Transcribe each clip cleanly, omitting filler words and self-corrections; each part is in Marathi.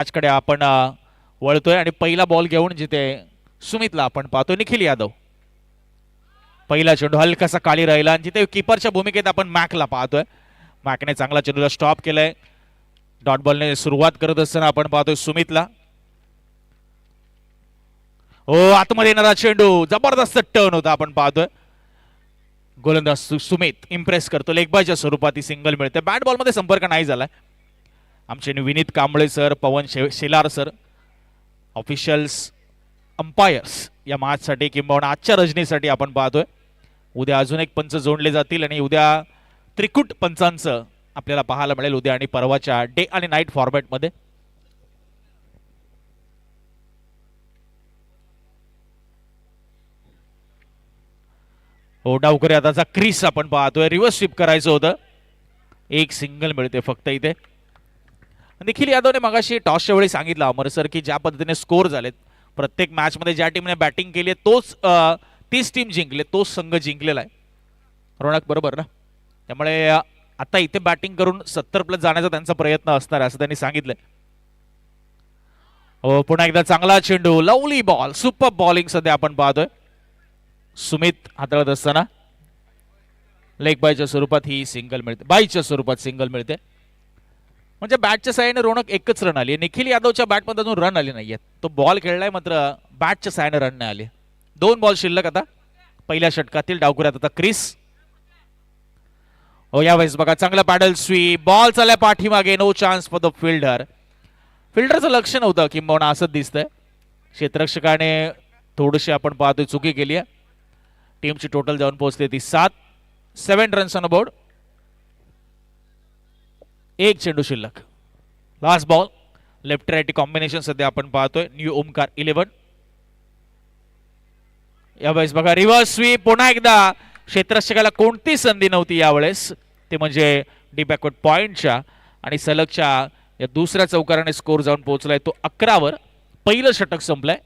मॅचकडे आपण वळतोय आणि पहिला बॉल घेऊन जिथे सुमितला आपण पाहतोय निखिल यादव. पहिला चेंडू हलकासा काळी राहिला आणि जिथे कीपरच्या भूमिकेत आपण मॅकला पाहतोय. मॅकने चांगला चेंडूला स्टॉप केलाय. डॉट बॉलने सुरुवात करत असताना आपण पाहतोय सुमितला. हो, आतमध्ये येणारा चेंडू जबरदस्त टर्न होता आपण पाहतोय. गोलंदाज सुमित इम्प्रेस करतो. लेग बायच्या स्वरूपात ही सिंगल मिळते. बॅट बॉल मध्ये संपर्क नाही झालाय. आमचे विनीत कांबळे सर, पवन शेलार सर, ऑफिशियल्स, अंपायर्स या मॅचसाठी किंवा आजच्या रजनीसाठी आपण पाहतोय. उद्या अजून एक पंच जोडले जातील आणि उद्या त्रिकुट पंचांचं आपल्याला पाहायला मिळेल उद्या आणि परवाच्या डे आणि नाईट फॉर्मॅटमध्ये. हो, डावकरी आताचा क्रीस आपण पाहतोय. रिव्हर्स स्वीप करायचं होतं. एक सिंगल मिळते फक्त इथे. निखिल यादवने मगाशी टॉसच्या वेळी सांगितलं अमर सर की ज्या पद्धतीने स्कोर झालेत प्रत्येक मॅच मध्ये ज्या टीमने बॅटिंग केली तोच तीच टीम जिंकले, तोच संघ जिंकलेला आहे. रोनक बरोबर ना? त्यामुळे आता इथे बॅटिंग करून 70+ जाण्याचा त्यांचा प्रयत्न असणार असं त्यांनी सांगितलंय. हो, पुन्हा एकदा चांगला चेंडू, लवली बॉल, सुपर बॉलिंग सध्या आपण पाहतोय. सुमित हाताळत असताना लेग बायच्या स्वरूपात ही सिंगल मिळते. बाईच्या स्वरूपात सिंगल मिळते. म्हणजे बॅटच्या साह्याने रोनक एकच रन आली. निखिल यादवच्या बॅटमध्ये अजून रन आली नाहीये. तो बॉल खेळलाय मात्र बॅटच्या साह्याने रन नाही आले. 2 बॉल शिल्लक आता पहिल्या षटकातील. डावकुऱ्यात आता क्रिस. हो, यावेळेस बघा चांगला पॅडल स्वीप. बॉल चाललाय पाठीमागे. No chance for the fielder. फिल्डरचं लक्ष नव्हतं किंबहुना असंच दिसतंय. क्षेत्ररक्षकाने थोडीशी आपण पाहतोय चुकी केली आहे. टीमची टोटल जाऊन पोहोचली ती 7 रन्स ऑन बोर्ड. एक चेंडू शिल्लक. Last ball. Left right combination सध्या आपण पाहतोय. न्यू ओमकार 11. यावेळेस बघा रिव्हर्स स्वीप. पुन्हा एकदा क्षेत्ररक्षकाला कोणती संधी नव्हती यावेळेस, ते म्हणजे डी बॅकवर्ड पॉइंटच्या आणि सलगच्या या दुसऱ्या चौकाराने स्कोर जाऊन पोहोचलाय तो 11 पहिलं षटक संपलंय.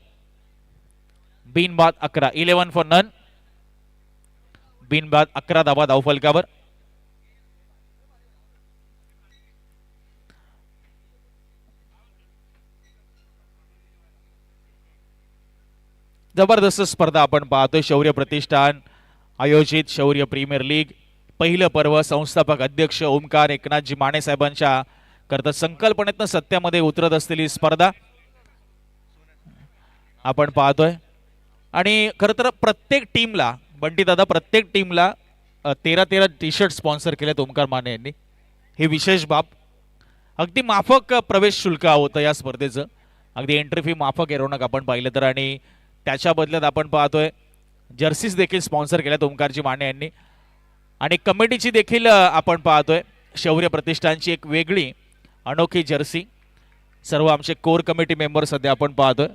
बिनबाद 11. 11 फॉर नन. बिनबाद 11 धावा धावफलकावर. जबरदस्त स्पर्धा आपण पाहतोय. शौर्य प्रतिष्ठान आयोजित शौर्य प्रीमियर लीग पहिलं पर्व. संस्थापक अध्यक्ष ओमकार एकनाथजी माने साहेबांच्या करता संकल्पनेतनं सत्यामध्ये उतरत असलेली स्पर्धा आपण पाहतोय. आणि खरं तर प्रत्येक टीमला बंटी दादा, प्रत्येक टीमला 13 टी शर्ट स्पॉन्सर केलेत ओमकार माने यांनी. ही विशेष बाब. अगदी माफक प्रवेश शुल्क होतं या स्पर्धेचं. अगदी एंट्री फी माफक आहे रोनक आपण पाहिलं तर. आणि त्याच्या बदल्यात आपण पाहतोय जर्सीज देखील स्पॉन्सर केल्यात ओमकारजी माने यांनी. आणि कमिटीची देखील आपण पाहतोय शौर्य प्रतिष्ठानची एक वेगळी अनोखी जर्सी. सर्व आमचे कोर कमिटी मेंबर सध्या आपण पाहतोय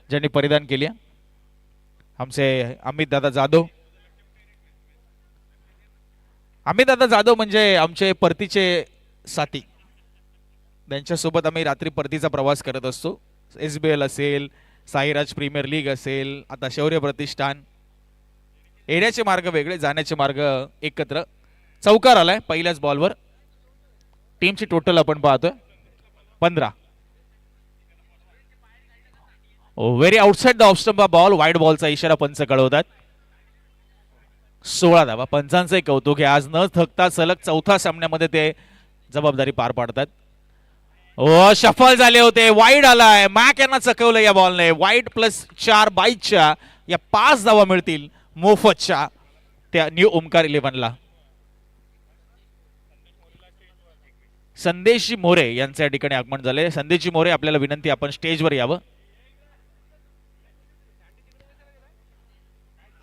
ज्यांनी परिधान केली. आमचे अमित दादा जाधव. अमित दादा जाधव म्हणजे आमचे परतीचे साथी. त्यांच्यासोबत आम्ही रात्री परतीचा प्रवास करत असतो. SBL असेल, साईराज प्रीमियर लीग असेल, आता शौर्य प्रतिष्ठान. येण्याचे मार्ग वेगळे, जाण्याचे मार्ग एकत्र. चौकार आलाय पहिल्याच बॉलवर. टीमची टोटल आपण पाहतोय 15. Very outside the off stump ball. Wide बॉलचा इशारा पंच कळवतात. 16 धावा. पंचांचे कौतुक आहे. आज न थकता सलग चौथ्या सामन्यामध्ये ते जबाबदारी पार पाडतात. शफल झाले होते. वाईड आलाय. मॅक यांना चकवलं या बॉलने. वाईड +4 बाईच्या या 5 धावा मिळतील मोफतच्या त्या न्यू ओमकार 11ला. संदेशी मोरे यांच्या ठिकाणी आगमन झाले. संदेशी मोरे, आपल्याला विनंती आपण स्टेजवर यावं.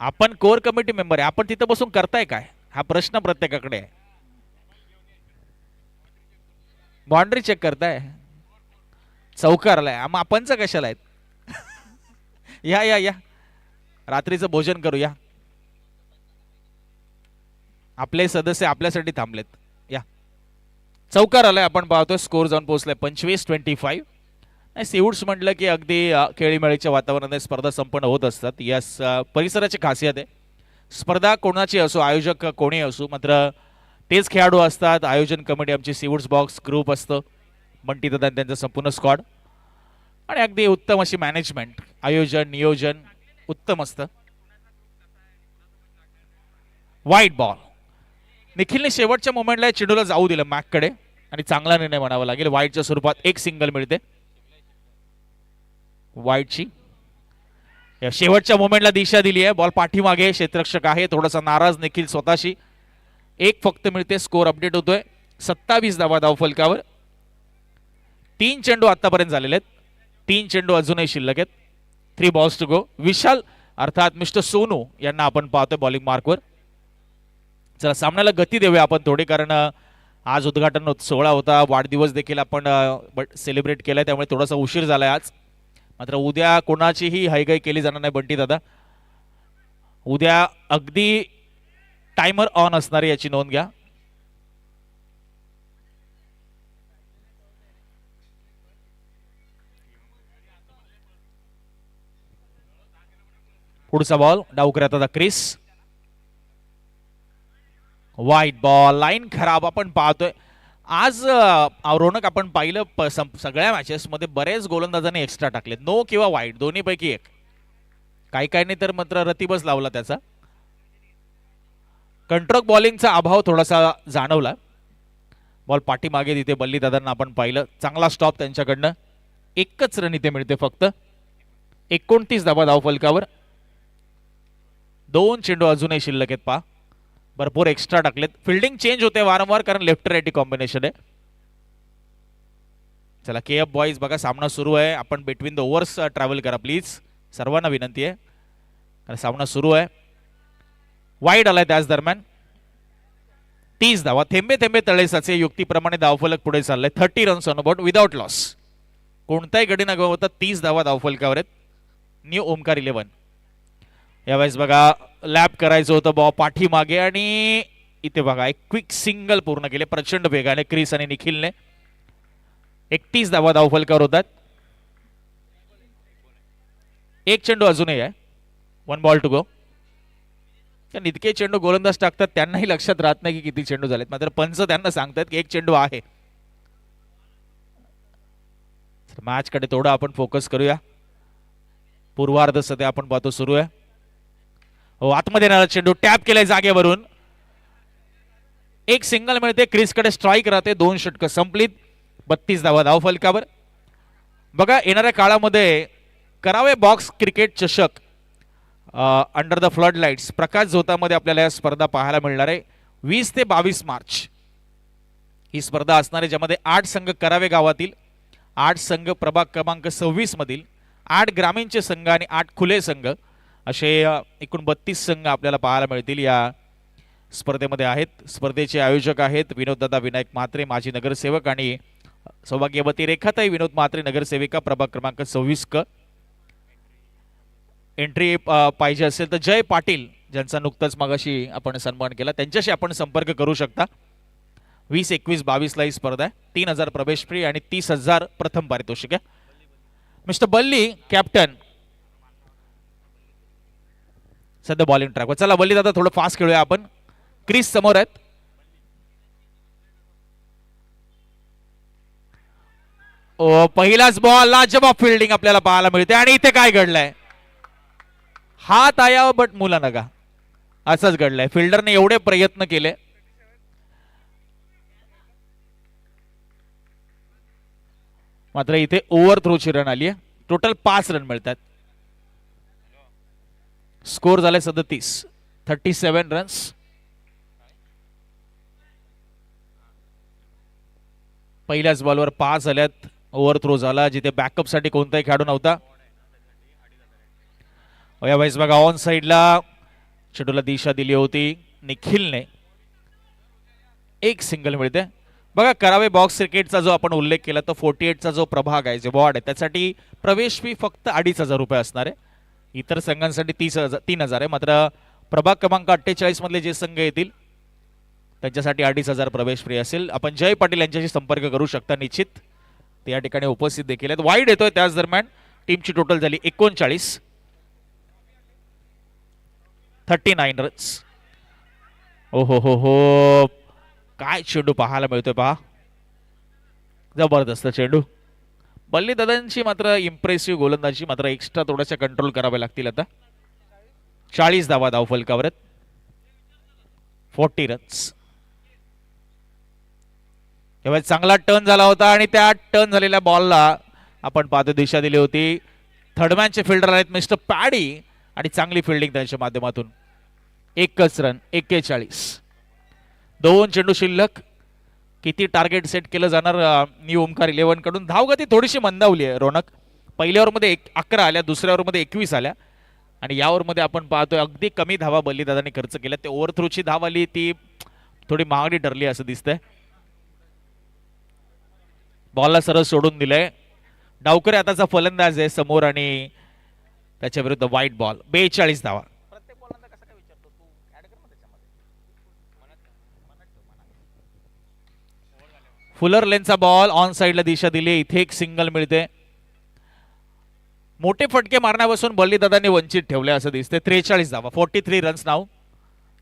आपण कोर कमिटी मेंबर आहे. आपण तिथं बसून करताय काय हा प्रश्न प्रत्येकाकडे आहे. बाउंड्री चेक करताय. चौकारलाय. मग आपणच कशाला आहेत? या या या रात्रीचं भोजन करूया. आपले सदस्य आपल्यासाठी थांबलेत. या चौकार आलाय आपण पाहतोय. स्कोर जाऊन पोहोचलाय 25-25. सीवूड्स म्हटलं की अगदी खेळीमेळीच्या वातावरणात स्पर्धा संपन्न होत असतात. या परिसराची खासियत आहे. स्पर्धा कोणाची असो, आयोजक कोणी असो, मात्र तेच खेळाडू असतात. आयोजन कमिटी आमची सीवूड्स बॉक्स ग्रुप असतं. बंटी दादा त्यांचं संपूर्ण स्क्वॉड आणि अगदी उत्तम अशी मॅनेजमेंट, आयोजन नियोजन उत्तम असतं. वाईट बॉल. निखिलने शेवटच्या मोमेंटला चेंडूला जाऊ दिलं मॅककडे आणि चांगला निर्णय म्हणावा लागेल. वाईटच्या स्वरूपात एक सिंगल मिळते वाईटची. या शेवटच्या मोमेंटला दिशा दिली आहे. बॉल पाठीमागे, क्षेत्ररक्षक आहे थोडासा नाराज निखिल स्वतःशी. एक फक्त मिळते. स्कोर अपडेट होतोय. 27 धावा धावफलकावर. 3 चेंडू आतापर्यंत झालेले आहेत. 3 चेंडू अजूनही शिल्लक आहेत. 3 बॉल्स टू गो. विशाल अर्थात मिस्टर सोनू यांना आपण पाहतोय बॉलिंग मार्कवर. चला सामन्याला गती देऊया आपण थोडी, कारण आज उद्घाटन सोहळा होता, वाढदिवस देखील आपण सेलिब्रेट केलाय, त्यामुळे थोडासा उशीर झालाय आज. मात्र उद्या कोणाचीही हयगय केली जाणार नाही बंटी दादा. उद्या अगदी टायमर ऑन असणार याची नोंद घ्या. पुढचा बॉल डावकऱ्यात आता क्रिस. वाईट बॉल. लाईन खराब आपण पाहतोय आज. रोनक आपण पाहिलं सगळ्या मॅचेस मध्ये बरेच गोलंदाजांनी एक्स्ट्रा टाकले, नो किंवा वाईट दोन्ही पैकी एक. काही काहींनी तर मात्र रतिबस लावला त्याचा. कंट्रोल बॉलिंगचा अभाव थोडासा जाणवला. बॉल पाठीमागे तिथे बल्ली दादांना आपण पाहिलं. चांगला स्टॉप त्यांच्याकडनं. एकच रन इथे मिळते फक्त. 29 धावा धावफलकावर. 2 चेंडू अजूनही शिल्लक आहेत. पहा भरपूर एक्स्ट्रा टाकलेत. फिल्डिंग चेंज होते वारंवार, कारण लेफ्ट राईटी कॉम्बिनेशन आहे. चला केएफ बॉईज बघा सामना सुरू आहे. आपण बिटवीन द ओव्हर्स ट्रॅव्हल करा प्लीज, सर्वांना विनंती आहे, कारण सामना सुरू आहे. वाईड आलाय त्याच दरम्यान. 30 धावा. थेंबे थेंबे तळे साचे युक्तीप्रमाणे धावफलक पुढे चाललंय. 30 runs on board without loss. कोणताही गडी न गमावता 30 धावा धावफलकावर आहेत. न्यू ओमकार 11. यावेळेस बघा लॅप करायचं होतं बॉल पाठीमागे आणि इथे बघा एक क्विक सिंगल पूर्ण केले प्रचंड वेगाने क्रिस आणि निखिलने. 31 धावा धावफलकावर होतात. 1 चेंडू अजूनही आहे. 1 बॉल टू गो. इतके चेंडू गोलंदाज टाकतात त्यांनाही लक्षात राहत नाही की किती चेंडू झालेत, मात्र पंच त्यांना सांगतात की 1 चेंडू आहे. मॅच कडे थोडा आपण फोकस करूया. पूर्वार्ध सध्या आपण पाहतो सुरू आहे. हो आतमध्ये येणारा चेंडू टॅप केलाय जागेवरून. 1 सिंगल मिळते. क्रिसकडे स्ट्राईक राहते. 2 षटकं संपलीत. 32 धावा धावफलकावर. बघा येणाऱ्या काळामध्ये करावे बॉक्स क्रिकेट चषक अंडर द फ्लड लाईट्स प्रकाश झोतामध्ये आपल्याला या स्पर्धा पाहायला मिळणार आहे. 20 ते 22 मार्च ही स्पर्धा असणार आहे, ज्यामध्ये 8 संघ करावे गावातील, 8 संघ प्रभाग क्रमांक 26 मधील, 8 ग्रामीणचे संघ आणि 8 खुले संघ असे एकूण 32 संघ आपल्याला पाहायला मिळतील या स्पर्धेमध्ये आहेत. स्पर्धेचे आयोजक आहेत विनोददादा विनायक म्हात्रे माजी नगरसेवक आणि सौभाग्यवती रेखाताई विनोद म्हात्रे नगरसेविका प्रभाग क्रमांक 26 क. एंट्री पाहिजे असेल तर जय पाटील ज्यांचा नुकताच मागाशी आपण सन्मान केला त्यांच्याशी आपण संपर्क करू शकता. 20, 21, 22 ला ही स्पर्धा आहे. 3000 प्रवेश फ्री आणि 30,000 प्रथम पारितोषिक आहे. मिस्टर बल्ली कॅप्टन सध्या बॉलिंग ट्रॅकवर. चला बल्ली दादा थोडं फास्ट खेळूया आपण. क्रिस समोर आहेत. पहिलाच बॉल लाजवाब फिल्डिंग आपल्याला पाहायला मिळते आणि इथे काय घडलंय, हात आया बट मुला नका असंच घडलंय. फिल्डरने एवढे प्रयत्न केले मात्र इथे ओव्हर थ्रोची रन आली आहे. टोटल 5 रन मिळतात. स्कोर झाले 37 रन्स. पहिल्याच बॉलवर 5 झाल्यात. ओव्हर थ्रो झाला जिथे बॅकअप साठी कोणताही खेळाडू नव्हता. यावेळेस बघा ऑन साइडला चेंडूला दिशा दिली होती निखिलने. 1 सिंगल मिळते. बघा करावे बॉक्स क्रिकेटचा जो आपण उल्लेख केला तो 48 चा जो प्रभाग आहे, जो वॉर्ड आहे, त्यासाठी प्रवेश फी फक्त 2,500 रुपये असणार आहे. इतर संघांसाठी 3,000 आहे. मात्र प्रभाग क्रमांक 48 मधले जे संघ येतील त्यांच्यासाठी 2,500 प्रवेश फ्री असेल. आपण जय पाटील यांच्याशी संपर्क करू शकता निश्चित. ते या ठिकाणी उपस्थित देखील आहेत. वाईड येतोय त्याच दरम्यान. टीमची टोटल झाली 39. 39 रन्स. ओ हो हो हो काय चेंडू पाहायला मिळतोय पहा. जबरदस्त चेंडू. बल्ली दादांची मात्र इम्प्रेसिव्ह गोलंदाजी, मात्र एक्स्ट्रा थोड्याशा कंट्रोल करावे लागतील. आता 40 धावा धावफलकावर, 40 रन्स. तेव्हा चांगला टर्न झाला होता आणि त्या टर्न झालेल्या बॉलला आपण पाहतो दिशा दिली होती. थर्डमॅनचे फिल्डर आहेत मिस्टर पॅडी आणि चांगली फिल्डिंग त्यांच्या माध्यमातून. एकच रन, 41. 2 चेंडू शिल्लक. किती टार्गेट सेट केलं जाणार न्यू ओमकार 11 कडून. धावगती थोडीशी मंदावली आहे रोनक. पहिल्या ओव्हरमध्ये 11 आल्या, दुसऱ्या ओव्हरमध्ये 21 आल्या आणि या ओव्हरमध्ये आपण पाहतोय अगदी कमी धावा बल्लीदादांनी खर्च केल्या. ते ओव्हर थ्रूची धाव आली ती थोडी महागडी ठरली असं दिसतंय. बॉलला सरळ सोडून दिलंय. डावकरे आताचा फलंदाज आहे समोर आणि त्याच्या विरुद्ध व्हाईट बॉल. 42 धावा. फुलर लेनचा बॉल ऑन साइडला दिशा दिली. इथे एक सिंगल मिळते. मोठे फटके मारण्यापासून बल्लीदादांनी वंचित ठेवले असं दिसते. 43 धावा, 43 रन्स नाव.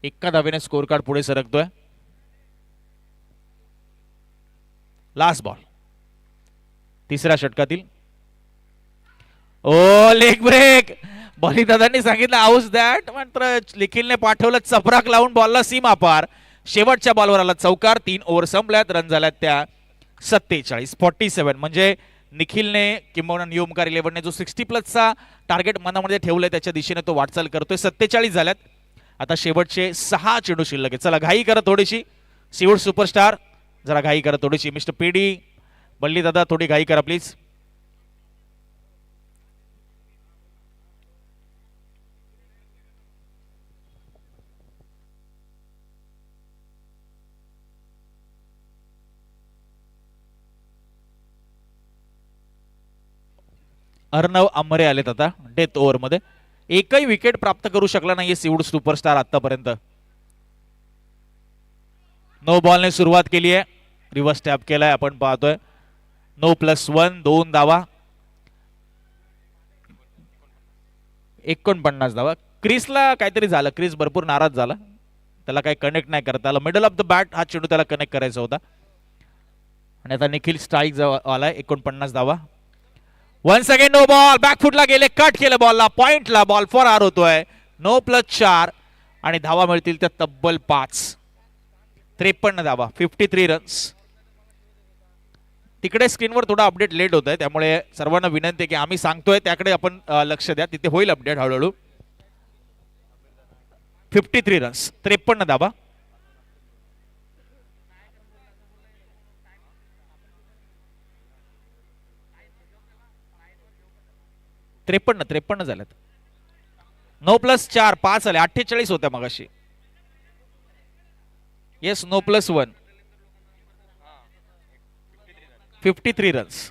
एका धावेने स्कोर कार्ड पुढे सरकतोय. लास्ट बॉल तिसऱ्या षटकातील. ओ लेग ब्रेक. बल्लीदादांनी सांगितलं आउट दॅट, मात्र निखिलने पाठवलं चपराक लावून बॉलला सीमा पार. शेवटच्या बॉलवर आला चौकार. 3 ओव्हर संपल्यात. रन झाल्यात त्या 47, 47. म्हणजे निखिलने किंवा न्यू ओमकार 11ने जो 60+ टार्गेट मनामध्ये ठेवलंय त्याच्या दिशेने तो वाटचाल करतोय. 47 झाल्यात. आता शेवटचे 6 चेंडू शिल्लक आहे. चला घाई करा थोडीशी. सीवूड सुपरस्टार जरा घाई करा थोडीशी. मिस्टर पीडी, बल्ली दादा थोडी घाई करा प्लीज. अर्णव आमरे आलेत आता डेथ ओव्हर मध्ये. एकही विकेट प्राप्त करू शकला नाहीये सीवूड सुपरस्टार आतापर्यंत. नो बॉलने सुरुवात केली आहे. रिव्हर्स टॅप केलाय आपण पाहतोय. नो +1, 2 धावा, 49 धावा. क्रिसला काहीतरी झालं. क्रिस भरपूर नाराज झाला. त्याला काही कनेक्ट नाही करता आला. मिडल ऑफ द बॅट हा चेंडू त्याला कनेक्ट करायचा होता आणि आता निखिल स्ट्राईक आलाय. 49 धावा. Once again no ball. बॅकफुटला गेले, कट केलं बॉलला. पॉइंटला बॉल फॉर आर होतोय. नो +4 आणि धावा मिळतील त्या तब्बल 5. 53 धावा, 53 रन्स. तिकडे स्क्रीनवर थोडा अपडेट लेट होत आहे, त्यामुळे सर्वांना विनंती आहे की आम्ही सांगतोय त्याकडे आपण लक्ष द्या. तिथे होईल अपडेट हळूहळू. 53 रन्स, 53 धावा. त्रेपन्न झाल्यात. नो +4, 5 आले. 48 होत्या मगाशी. Yes, no +1, 53 runs.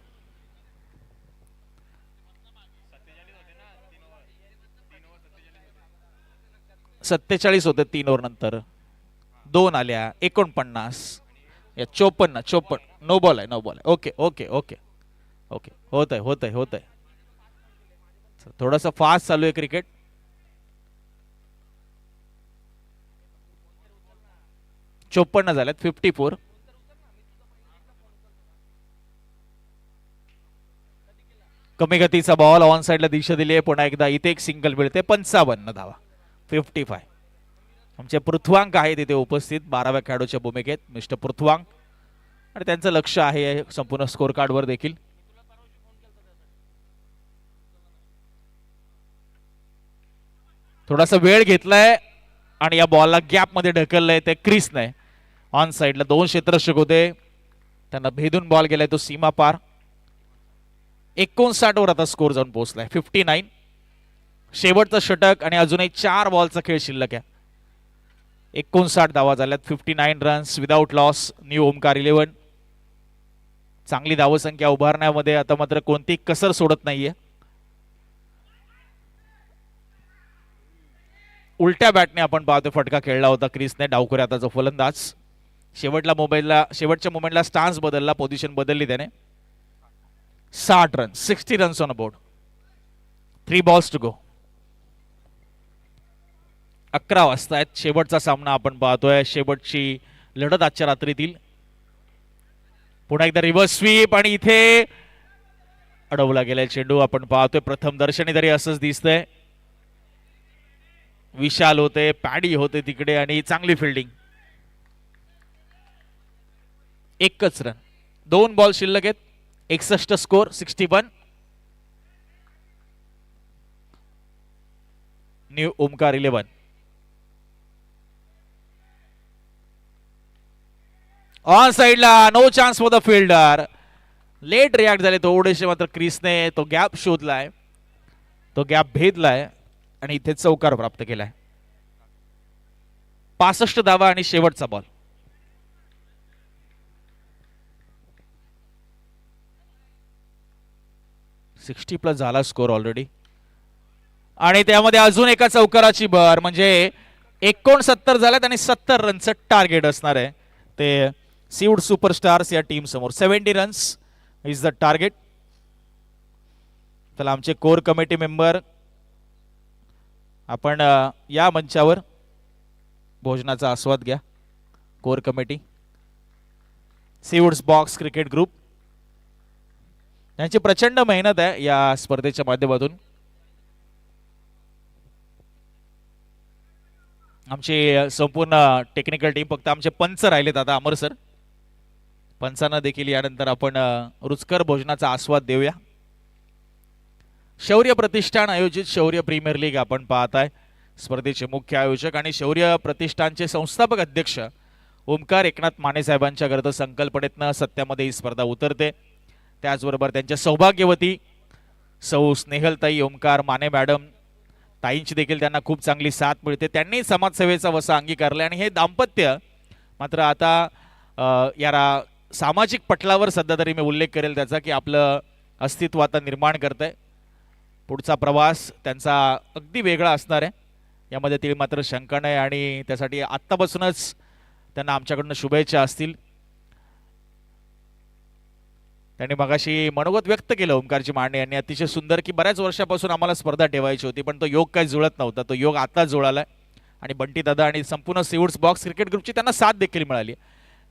47 होते 3 ओव्हर नंतर. 2 आल्या. 49 या 54. नो बॉल आहे, नो बॉल आहे. Okay okay okay okay. होत आहे. थोडासा फास्ट चालू आहे क्रिकेट. चोपन्न झाल्यात. 54. कमी गतीचा बॉल ऑन साइडला दिशा दिली आहे. पुन्हा एकदा इथे एक सिंगल मिळते. 55 धावा, 55. आमचे पृथ्वांक आहे तिथे उपस्थित 12व्या खेळाडूच्या भूमिकेत मिस्टर पृथ्वांक, आणि त्यांचं लक्ष आहे संपूर्ण स्कोर कार्डवर देखील. थोडासा वेळ घेतलाय आणि या बॉलला गॅप मध्ये ढकललंय ते क्रिसने. ऑन साइडला 2 क्षेत्ररक्षक होते, त्यांना भेदून बॉल गेलाय तो सीमा पार. 59 वर आता स्कोर जाऊन पोहोचलाय. 59. शेवटचं षटक आणि अजूनही 4 बॉलचा खेळ शिल्लक आहे. 59 धावा झाल्यात. 59 runs without loss. New Omkar 11 चांगली धावसंख्या उभारण्यामध्ये आता मात्र कोणती कसर सोडत नाहीये. उलट्या बॅटने आपण पाहतो फटका खेळला होता क्रिसने. डावखुरे आताचा फलंदाज. शेवटच्या मोमेंटला स्टान्स बदलला, पोझिशन बदलली त्याने. 60 run, 60 runs on board. 3 balls to go. 11 वाजता आहेत. शेवटचा सामना आपण पाहतोय. शेवटची लढत आजच्या रात्रीतील. पुन्हा एकदा रिव्हर्स स्वीप आणि इथे अडवला गेलाय चेंडू. आपण पाहतोय प्रथम दर्शनी तरी असंच दिसतंय. विशाल होते, पॅडी होते तिकडे आणि चांगली फिल्डिंग. एकच रन, 2 बॉल शिल्लक आहेत. 61 स्कोर, 61. न्यू ओमकार 11. ऑन साइडला no chance for the fielder. Late react झाले थोडेसे, मात्र क्रिसने तो गॅप शोधलाय, तो गॅप भेदलाय आणि इथे चौकार प्राप्त केलाय. 65 धावा आणि शेवटचा बॉल. +60 झाला स्कोर ऑलरेडी आणि त्यामध्ये अजून एका चौकाराची भर, म्हणजे 69 झाल्यात आणि 70 रनचं टार्गेट असणार आहे ते सीवूड सुपरस्टार्स या टीम समोर. 70 रन्स इज द टार्गेट. चला आमचे कोर कमिटी मेंबर आपण या मंचावर भोजनाचा आस्वाद घ्या. Core committee Seawoods box cricket group, त्यांची प्रचंड मेहनत आहे या स्पर्धेच्या माध्यमातून. आमची संपूर्ण टेक्निकल टीम, फक्त आमचे पंच राहिलेत आता, अमर सर. पंचांना देखील यानंतर आपण रुचकर भोजनाचा आस्वाद देऊया. शौर्य प्रतिष्ठान आयोजित शौर्य प्रीमियर लीग आपण पाहताय. स्पर्धेचे मुख्य आयोजक आणि शौर्य प्रतिष्ठानचे संस्थापक अध्यक्ष ओमकार एकनाथ माने साहेबांच्या गर्द संकल्पनेतनं सत्यामध्ये ही स्पर्धा उतरते. त्याचबरोबर त्यांच्या सौभाग्यवती सौ स्नेहलताई ओमकार माने मॅडम, ताईंची देखील त्यांना खूप चांगली साथ मिळते. त्यांनी समाजसेवेचा वसा अंगीकारला आणि हे दाम्पत्य मात्र आता या सामाजिक पटलावर सध्या तरी मी उल्लेख करेल त्याचा, की आपलं अस्तित्व आता निर्माण करतंय. पुढचा प्रवास त्यांचा अगदी वेगळा असणार आहे, यामध्ये ती मात्र शंका नाही आणि त्यासाठी आत्तापासूनच त्यांना आमच्याकडून शुभेच्छा असतील. त्यांनी मगाशी मनोगत व्यक्त केलं ओमकारजी माने यांनी अतिशय सुंदर, की बऱ्याच वर्षापासून आम्हाला स्पर्धा ठेवायची होती पण तो योग काही जुळत नव्हता. तो योग आता जुळालाय आणि बंटी दादा आणि संपूर्ण सीवूड्स बॉक्स क्रिकेट ग्रुपची त्यांना साथ देखील मिळाली,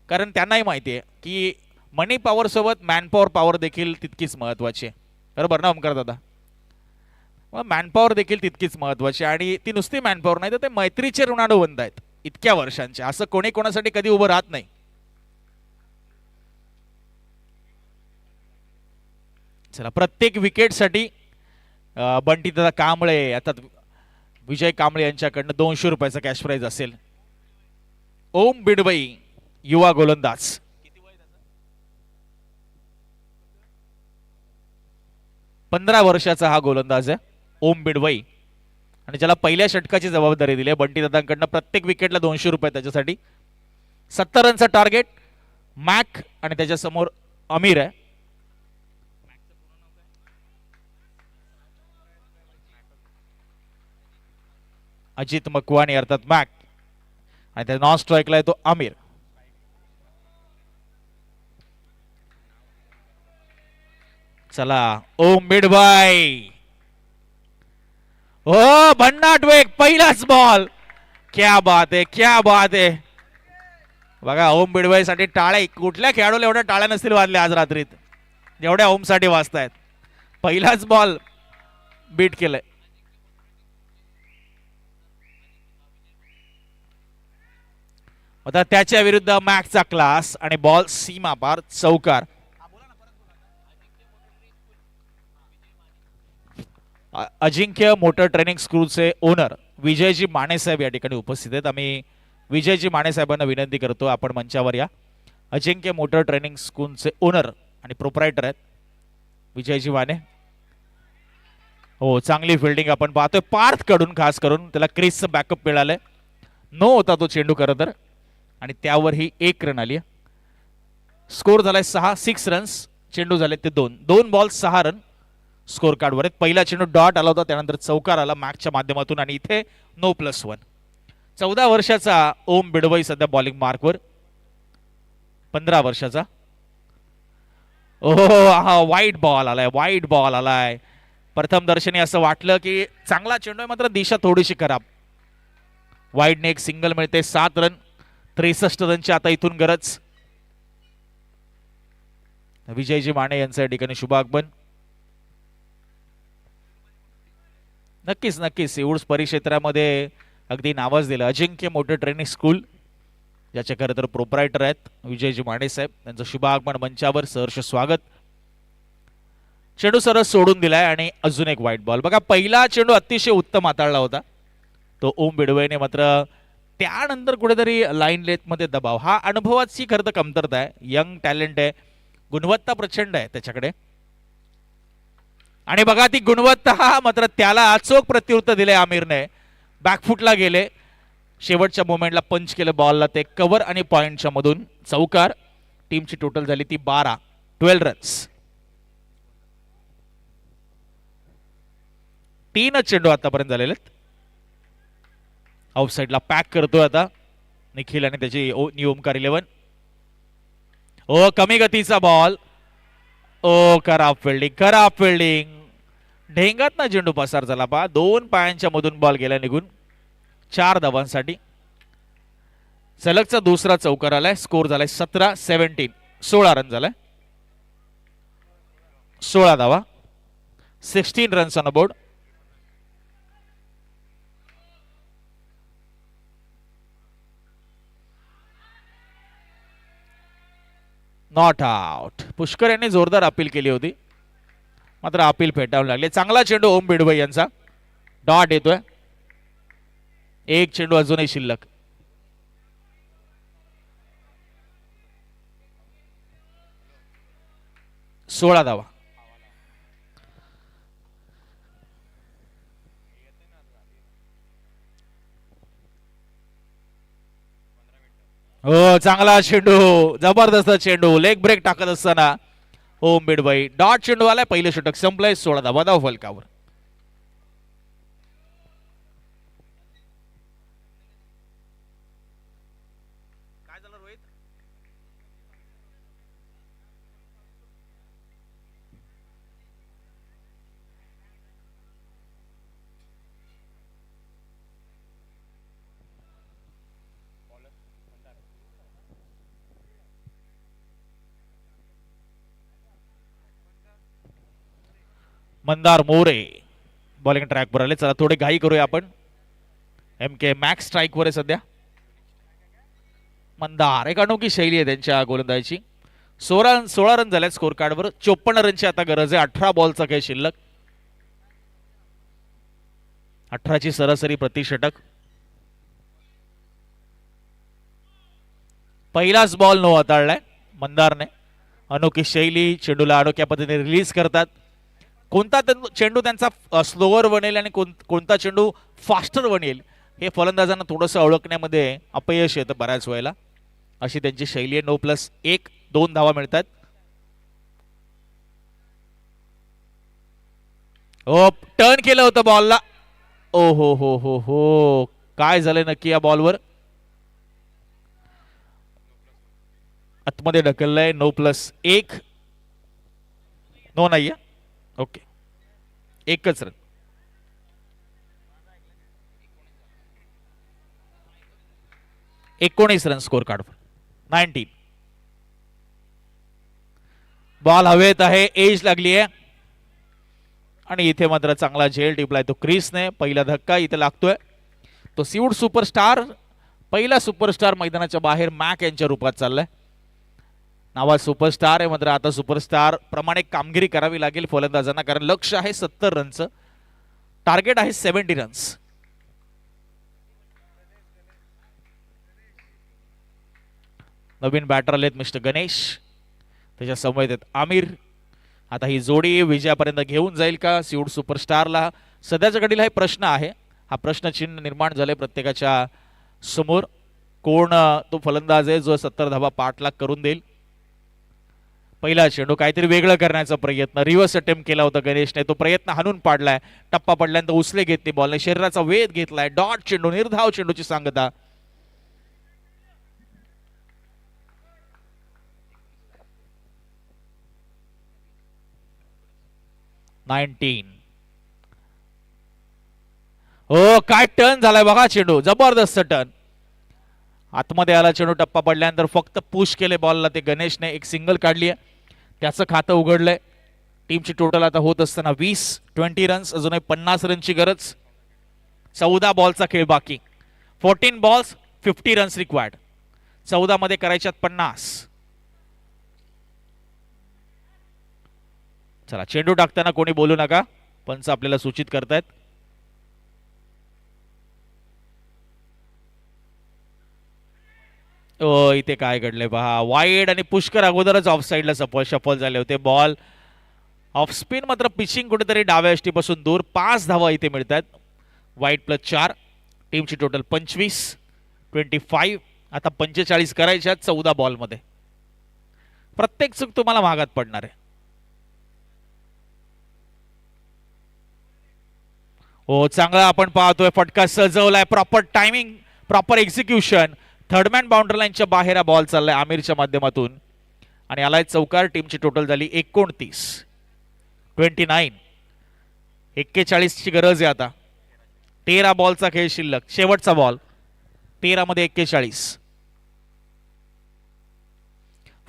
कारण त्यांनाही माहिती आहे की मनी पॉवर सोबत मॅनपॉवर पॉवर देखील तितकीच महत्वाची आहे. बरोबर ना ओमकार दादा? मॅनपॉवर देखील तितकीच महत्वाची आणि ती नुसती मॅनपॉवर नाही तर ते मैत्रीचे ऋणानुबंध आहेत इतक्या वर्षांचे. असं कोणी कोणासाठी कधी उभं राहत नाही. चला प्रत्येक विकेटसाठी बंटी दादा कांबळे, आता विजय कांबळे यांच्याकडनं 200 रुपयाचा कॅश प्राइज असेल. ओम बिडवई युवा गोलंदाज, 15 वर्षाचा हा गोलंदाज आहे ओम बिडवई आणि ज्याला पहिल्या षटकाची जबाबदारी दिली आहे बंटी दादांकडनं. प्रत्येक विकेटला 200 रुपये त्याच्यासाठी. 70 रनचा टार्गेट. मॅक आणि त्याच्या समोर अमीर आहे. अजित मकवानी अर्थात मॅक आणि त्या नॉन स्ट्राईकला आहे तो आमिर. चला ओम बिडबाई, हो भन्नाट वेग, पहिलाच बॉल. क्या बात आहे, क्या बात आहे. बघा ओम बिडबाई साठी टाळ्या, कुठल्या खेळाडूला एवढ्या टाळ्या नसतील वाजल्या आज रात्रीत जेवढ्या ओम साठी वाजतायत. पहिलाच बॉल बीट केलंय. आता त्याच्या विरुद्ध मॅकचा क्लास आणि बॉल सीमा पार, चौकार. अजिंक्य मोटर ट्रेनिंग स्कूलचे ओनर विजयजी माने साहेब या ठिकाणी उपस्थित आहेत. आम्ही विजयजी माने साहेबांना विनंती करतो आपण मंचावर या. अजिंक्य मोटर ट्रेनिंग स्कूलचे ओनर आणि प्रोप्रायटर आहेत विजयजी माने. हो चांगली फिल्डिंग आपण पाहतोय पार्थ कडून, खास करून त्याला क्रिसचं बॅकअप मिळालंय. नो होता तो चेंडू खरं तर आणि त्यावर ही 1 रन आली. स्कोर झालाय 6 रन्स. चेंडू झाले ते 2 बॉल 6 रन स्कोर कार्डवर आहेत. पहिला चेंडू डॉट आला होता, त्यानंतर चौकार आला मॅकच्या माध्यमातून आणि इथे नो +1. 14 वर्षाचा ओम बिडवई सध्या बॉलिंग मार्कवर. 15 वर्षाचा. ओहो हा वाईट बॉल आलाय, वाईट बॉल आलाय. प्रथम दर्शनी असं वाटलं की चांगला चेंडू आहे मात्र दिशा थोडीशी खराब. वाईडने एक सिंगल मिळते. 7 रन. 63 रनची आता इथून गरज. विजयजी माने यांचं या ठिकाणी शुभ आगमन. नक्कीच नक्कीच एवढंच परिक्षेत्रामध्ये अगदी नावाज दिलं अजिंक्य मोटर ट्रेनिंग स्कूल, ज्याचे खरं तर प्रोप्रायटर आहेत विजयजी माने साहेब. त्यांचं शुभ आगमन मंचावर, सहर्ष स्वागत. चेंडू सरस सोडून दिलाय आणि अजून एक व्हाईट बॉल. बघा पहिला चेंडू अतिशय उत्तम हाताळला होता तो ओम बिडवेने, मात्र त्यानंतर कुठेतरी लाईन लेथ मध्ये दबाव, हा अनुभवाची खरं तर कमतरता आहे. यंग टॅलेंट आहे, गुणवत्ता प्रचंड आहे त्याच्याकडे, आणि बघा ती गुणवत्ता मात्र त्याला अचूक प्रत्युत्तर दिले आमिरने. बॅकफुटला गेले, शेवटच्या मोमेंटला पंच केलं बॉलला, ते कव्हर आणि पॉइंटच्या मधून चौकार. टीमची टोटल झाली ती 12 रन्स. 3 चेंडू आतापर्यंत झालेले. ऑफ साइडला पॅक करतोय आता निखिल आणि त्याची न्यू ओमकार 11. ओ कमी गतीचा बॉल, ओ खराब फिल्डिंग. ढेंगात ना चेंडू पसार झाला पा, 2 पायांच्या मधून बॉल गेला निघून. 4 धावांसाठी सलगचा दुसरा चौकार आलाय. स्कोर झालाय 17-17, 16 रन झालाय, 16 धावा, 16 runs on board. Not out. Pushkar यांनी जोरदार अपील केली होती, मात्र अपील फेटाळून लागले. चांगला चेंडू ओम बिडवे यांचा, डॉट येतोय. एक चेंडू अजूनही शिल्लक. सोळा धावा. हो चांगला चेंडू, जबरदस्त चेंडू, लेग ब्रेक टाकत असताना ओम बिडबाई डॉट चेंडू आलाय. पहिलं षटक संपलंय. 16 धावा धाव फलकावर. काय झालं रोहित? मंदार मोरे बॉलिंग ट्रॅकवर आले. चला थोडे घाई करूया आपण. एम के मॅक्स स्ट्राईकवर आहे सध्या. मंदार, एक अनोखी शैली आहे त्यांच्या गोलंदाजीची. 16 रन झाले स्कोर कार्डवर. 54 रनची आता गरज आहे. 18 बॉलचा काही शिल्लक. 18ची सरासरी प्रति षटक. पहिलाच बॉल नो हाताळलाय मंदारने. अनोखी शैली, चेंडूला अनोख्या पद्धतीने रिलीज करतात. कोणता चेंडू त्यांचा स्लोअर बनेल आणि कोणता चेंडू फास्टर बनेल हे फलंदाजांना थोडंसं ओळखण्यामध्ये अपयश येतं बऱ्याच वेळेला. अशी त्यांची शैली आहे. 9+1, 2 धावा मिळतात. ओ टर्न केलं होतं बॉलला. ओ हो हो हो हो, काय झालं नक्की या बॉलवर? आतमध्ये ढकललंय. 9+1, नो नाहीये. ओके, एकच run. 19 run score card. 19. Ball हवेत आहे, एज लागली आहे आणि इथे मात्र चांगला झेल टिपलाय तो क्रिसने. पहिला धक्का इथे लागतोय. तो सीवूड सुपरस्टार, पहिला सुपरस्टार मैदानाच्या बाहेर मॅक यांच्या रूपात चाललाय. नावा सुपरस्टार आहे, मात्र आता सुपरस्टार प्रमाणे कामगिरी करावी लागेल फलंदाजांना, कारण लक्ष आहे 70 रनचं, टार्गेट आहे 70 रन्स. नवीन बॅटर आलेत मिस्टर गणेश, त्याच्या समवेत आहेत आमिर. आता ही जोडी विजयापर्यंत घेऊन जाईल का सीवूड सुपरस्टारला? सध्याच्या घडीला हे प्रश्न आहे. हा प्रश्नचिन्ह निर्माण झाले प्रत्येकाच्या समोर. कोण तो फलंदाज आहे जो 70 धावा पाठलाग करून देईल? पहिला चेंडू काहीतरी वेगळं करण्याचा प्रयत्न, रिव्हर्स अटेम्प्ट केला होता गणेशने. तो प्रयत्न हाणून पाडलाय. टप्पा पडल्यानंतर उचले घेतली बॉलने, शरीराचा वेध घेतलाय. डॉट चेंडू, निर्धाव चेंडूची सांगता. हो काय टर्न झालाय बघा चेंडू, जबरदस्त टर्न. आतमध्ये आला चेंडू, टप्पा पडल्यानंतर फक्त पुश केले बॉलला ते गणेशने. एक सिंगल काढली आहे. त्याचं खातं उघडलंय. टीमची टोटल आता होत असताना 20 रन्स, अजूनही 50 रनची गरज. 14 बॉलचा खेळ बाकी. 14 बॉल्स 50 रन्स रिक्वायर्ड. 14 मध्ये करायच्यात 50. चला, चेंडू टाकताना कोणी बोलू नका, पंच आपल्याला सूचित करतायत. इथे काय घडलंय पहा, वाईड आणि पुष्कर अगोदरच ऑफ साईडला शफल झाले होते. बॉल ऑफ स्पिन, मात्र पिचिंग कुठेतरी डाव्या यष्टीपासून दूर. 5 धावा इथे मिळतात. वाईड +4. टीमची टोटल 25. आता 45 करायच्या 14 बॉलमध्ये. प्रत्येक चूक तुम्हाला महागात पडणार आहे. हो, चांगला आपण पाहतोय फटका सजवलाय. Proper timing, proper execution. Third man boundary लाईनच्या बाहेर हा बॉल चाललाय आमिरच्या माध्यमातून आणि आलाय चौकार. टीमची टोटल झाली 29. 41ची गरज आहे आता. 13 बॉलचा खेळ शिल्लक. शेवटचा बॉल. 13 मध्ये 41.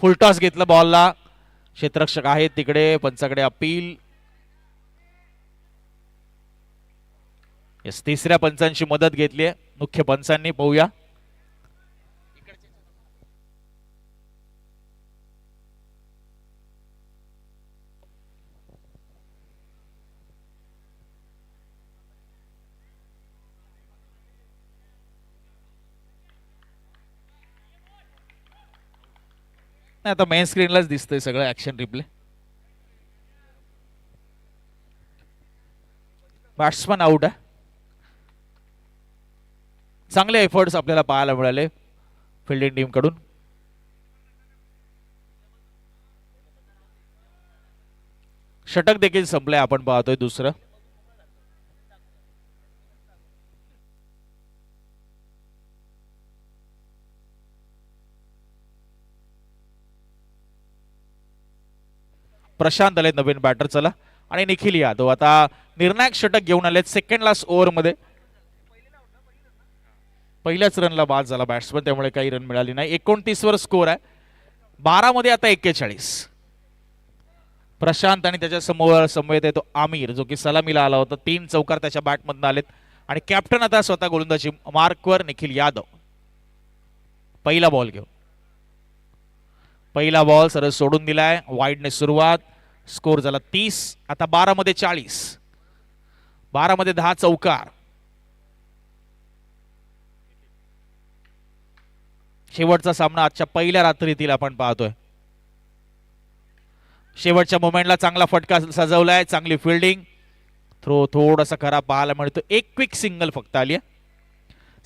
फुलटॉस घेतलं बॉलला. क्षेत्ररक्षक आहेत तिकडे, पंचाकडे अपील. तिसऱ्या पंचांची मदत घेतली आहे मुख्य पंचांनी. पाहूया. आता मेन स्क्रीनलाच दिसतंय सगळं ऍक्शन रिप्ले. बॅट्समन आउट आहे. चांगले एफर्ट्स आपल्याला पाहायला मिळाले फिल्डिंग टीम कडून. षटक देखील संपलंय, आपण पाहतोय दुसरं. प्रशांत आले नवीन बॅटर. चला, आणि निखिल यादव आता निर्णायक षटक घेऊन आले सेकंड लास्ट ओव्हर मध्ये. पहिल्याच रनला बाद झाला बॅट्समन, त्यामुळे काही रन मिळाली नाही. 29 वर स्कोर आहे. 12 मध्ये आता 41. प्रशांत आणि त्याच्या समोर समवेत येतो आमिर, जो की सलामीला आला होता. 3 चौकार त्याच्या बॅटमधून आलेत आणि कॅप्टन आता स्वतः गोलंदाजी मार्कवर निखिल यादव. पहिला बॉल घेऊन. पहिला बॉल सरळ सोडून दिलाय. वाईडने सुरुवात. स्कोर झाला 30. आता 12 मध्ये 40. 12 मध्ये 10 चौकार. शेवटचा सामना आजच्या पहिल्या रात्रीतील आपण पाहतोय. शेवटच्या मोमेंटला चांगला फटका सजवलाय. चांगली फिल्डिंग. थ्रो थोडासा खराब पाहायला मिळतो. एक क्विक सिंगल फक्त आली.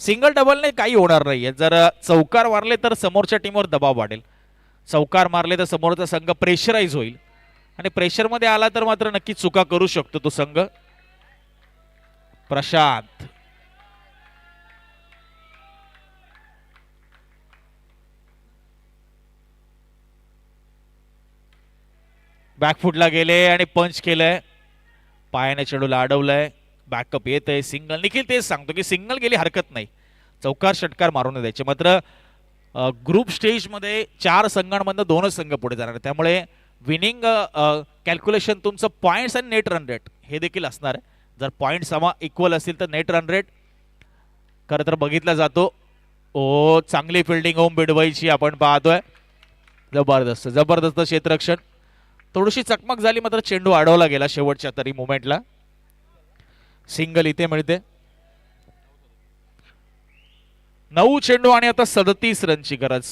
सिंगल डबलने काही होणार नाहीये. जर चौकार मारले तर समोरच्या टीमवर दबाव वाढेल. चौकार मारले तर समोरचा संघ प्रेशराईज होईल आणि प्रेशरमध्ये आला तर मात्र नक्की चुका करू शकतो तो संघ. प्रशांत बॅकफुटला गेले आणि पंच केलंय. पायाने चेंडूला अडवलंय. बॅकअप येत आहे. सिंगल. निखिल तेच सांगतो की सिंगल गेली हरकत नाही, चौकार षटकार मारून द्यायचे. मात्र ग्रुप स्टेज मध्ये 4 संघांमधून 2च संघ पुढे जाणार, त्यामुळे विनिंग कॅल्क्युलेशन तुमचं पॉइंट्स आणि नेट रन रेट हे देखील असणार आहे. जर पॉइंट इक्वल असतील तर नेट रन रेट खरं तर बघितला जातो. ओ, चांगली फिल्डिंग होम बिडवायची आपण पाहतोय. जबरदस्त जबरदस्त क्षेत्ररक्षण. थोडीशी चकमक झाली, मात्र चेंडू अडवला गेला शेवटच्या तरी मोमेंटला. सिंगल इथे मिळते. 9 चेंडू आणि आता 37 रनची गरज.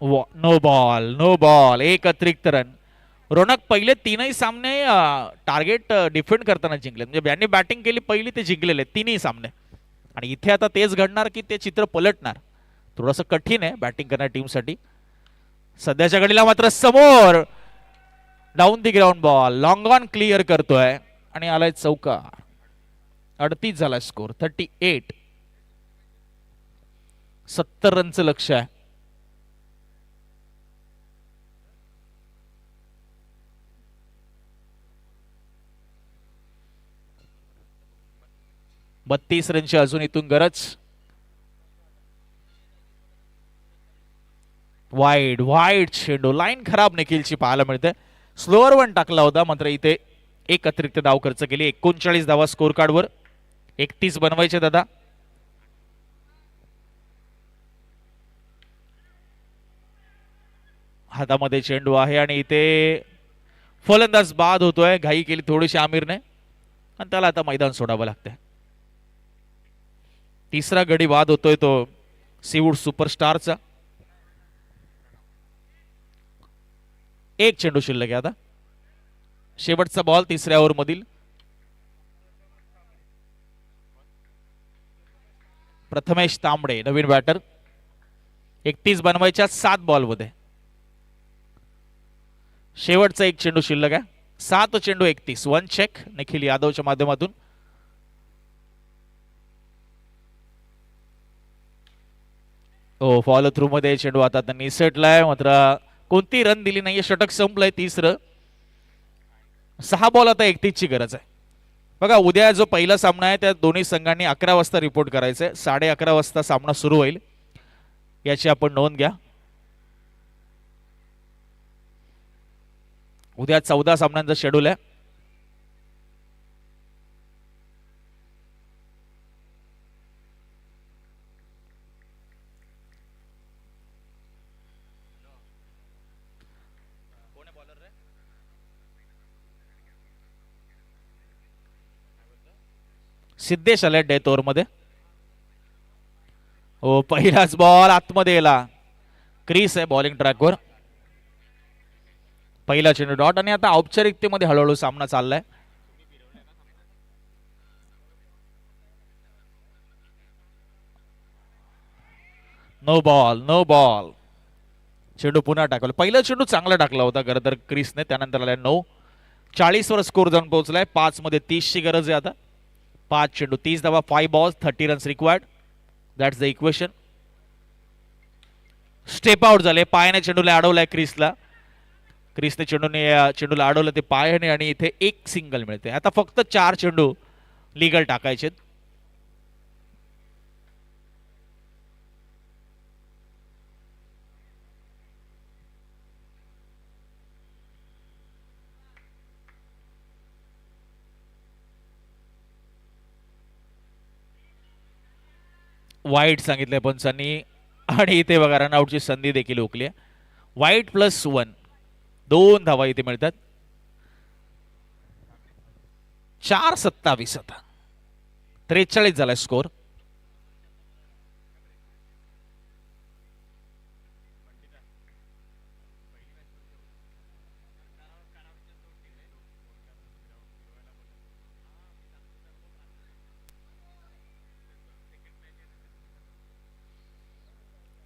No ball, no ball. एक अतिरिक्त रन. रोनक पहिले 3ही सामने टार्गेट डिफेंड करताना जिंकले. म्हणजे ज्यांनी बॅटिंग केली पहिली ते जिंकलेले 3ही सामने. आणि इथे आता तेच घडणार की ते चित्र पलटणार. थोडंसं कठीण आहे बॅटिंग करणाऱ्या टीमसाठी. सध्याच्या घडीला मात्र समोर down the ground ball. Long on clear करतोय आणि आलाय चौकार. 38 झाला स्कोर. 38. 70 रनचं लक्ष आहे. 32 रनची अजून इथून गरज. वाईड वाईड चेंडू, लाईन खराब निखिलची पाहायला मिळते. स्लोअर वन टाकला होता, मात्र इथे एक अतिरिक्त धाव खर्च केली. 39 धावा स्कोर कार्डवर, 31 बनवायचे दादा. हातामध्ये चेंडू आहे आणि इथे फलंदाज बाद होतोय. घाई केली थोडीशी आमिरने आणि त्याला आता मैदान सोडावं लागतंय. तिसरा गडी बाद होतोय तो सीवूड सुपरस्टारचा. एक चेंडू शिल्लक आहे आता. शेवटचा बॉल तिसऱ्या ओव्हर मधील. प्रथमेश तांबडे नवीन बॅटर. 31 बनवायच्या 7 बॉल मध्ये. शेवटचा एक चेंडू शिल्लक आहे. 7 चेंडू 31. वन चेक निखिल यादवच्या माध्यमातून. हो, फॉलो थ्रू मध्ये चेंडू आता त्यांनी सेटलाय, मात्र कोणती रन दिली नाहीये. षटक संपलंय तिसरं. 6 बॉल आता 31 ची गरज आहे. बघा, उद्या जो पहिला सामना आहे त्या दोन्ही संघांनी 11 वाजता रिपोर्ट करायचंय. 11:30 वाजता सामना सुरू होईल, याची आपण नोंद घ्या. उद्या 14 सामन्यांचं शेड्यूल आहे. सिद्धेश आले डेथ ओव्हर मध्ये. हो, पहिलाच बॉल आतमध्ये गेला. क्रीस आहे बॉलिंग ट्रॅकवर. पहिला चेंडू डॉट आणि आता औपचारिकतेमध्ये हळूहळू सामना चाललाय. No ball no ball. चेंडू पुन्हा टाकला. पहिला चेंडू चांगला टाकला होता खरं तर क्रिसने. त्यानंतर आलाय 9. 40 वर स्कोर जाऊन पोहोचलाय. 5 मध्ये 30 ची गरज आहे आता. 5 चेंडू 30 धावा, 5 balls, 30 runs required. That's the equation. Step out झाले. पायाने चेंडूला अडवलाय क्रिसला. क्रिसने चेंडूला अडवलं ते पायाने आणि इथे एक सिंगल मिळते. आता फक्त 4 चेंडू लीगल टाकायचे. वाईट सांगितलंय पंचांनी आणि इथे बघा रनआउटची संधी देखील हुकली आहे. वाईट +1, 2 धावा इथे मिळतात. 4:27 आता. 43 झाला स्कोर.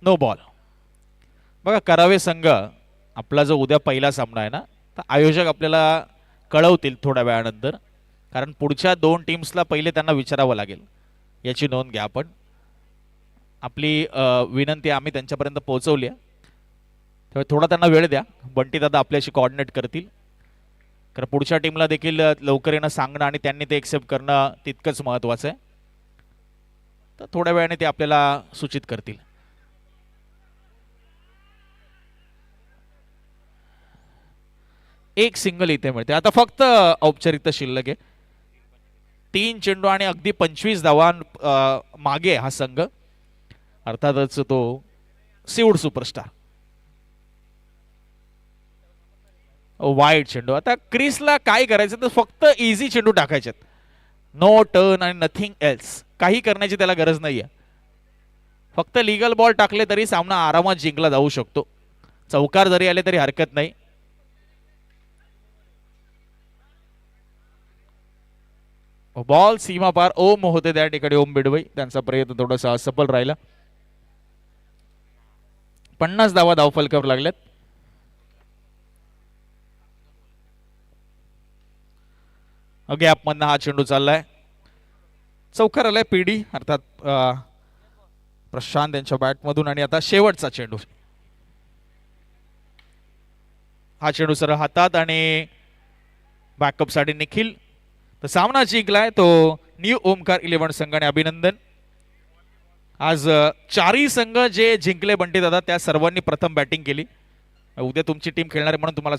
No ball. बघा, करावे संघ आपला जो उद्या पहिला सामना आहे ना, तर आयोजक आपल्याला कळवतील थोड्या वेळानंतर, कारण पुढच्या 2 टीम्सला पहिले त्यांना विचारावं लागेल. याची नोंद घ्या आपण. आपली विनंती आम्ही त्यांच्यापर्यंत पोहोचवली आहे, त्यामुळे थोडा त्यांना वेळ द्या. बंटी दादा आपल्याशी कोऑर्डिनेट करतील, कारण पुढच्या टीमला देखील लवकर येणं सांगणं आणि त्यांनी ते एक्सेप्ट करणं तितकंच महत्त्वाचं आहे. तर थोड्या वेळाने ते आपल्याला सूचित करतील. एक सिंगल इथे मिळते. आता फक्त औपचारिकता शिल्लक आहे. 3 चेंडू आणि अगदी 25 धावा मागे हा संघ, अर्थातच तो सीवूड सुपरस्टार. वाईड चेंडू. आता क्रिसला काय करायचं तर फक्त इझी चेंडू टाकायचे. नो टर्न आणि नथिंग एल्स. काही करण्याची त्याला गरज नाहीये. फक्त लीगल बॉल टाकले तरी सामना आरामात जिंकला जाऊ शकतो. चौकार जरी आले तरी हरकत नाही. बॉल सीमा पार. ओम होते त्या ठिकाणी, ओम बिडवई. त्यांचा प्रयत्न थोडासा असफल राहिला. 50 धावा धावफलकावर लागल्यात. गॅप मधनं हा चेंडू चाललाय. चौकार आलाय पीडी अर्थात प्रशांत यांच्या बॅटमधून. आणि आता शेवटचा चेंडू. हा चेंडू सरळ हातात आणि बॅकअप साठी निखिल. तर सामना जिंकलाय तो न्यू ओमकार 11 संघाने. अभिनंदन. आज चारही संघ जे जिंकले बंटी दादा त्या सर्वांनी प्रथम बॅटिंग केली. उद्या तुमची टीम खेळणार आहे म्हणून तुम्हाला